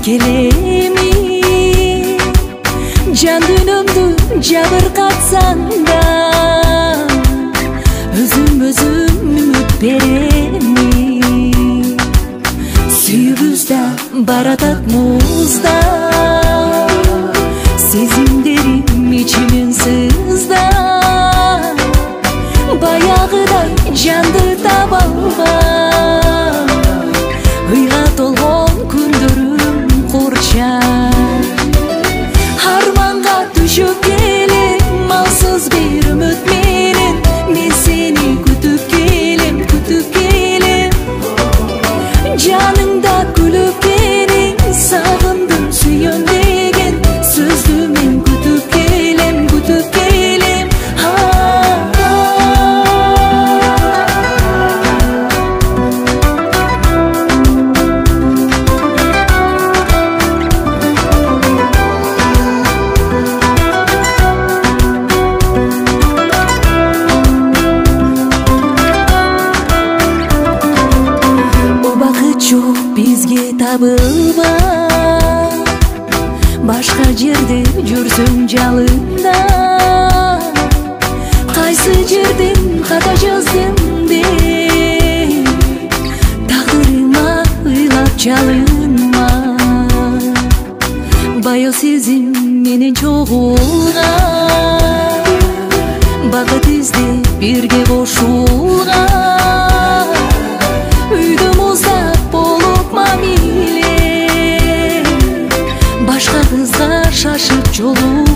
келеми жан дүйнөмдү жабыркатсаң да өзүм үмүт береми сүйүүбүздө баратат музда сезимдерим ичимен сызда баягыдай жанды таба албай ыйга толгон күндөрүм курча арманга түшүп келем малсыз бир үмүт менен мен сени күтүп келем жаныңда күлүп келем сагындым сүйөм деген сөздү мен күтүп келем Çok bizge табылбай башка жерде жүрсөм жалында кайсы жерден ката жаздым деп тагдырыма ыйлап жалынма баяу сезим менен чогулган бакыт издеп бирге кошулган үйдө муздап башка кызга шашып жолу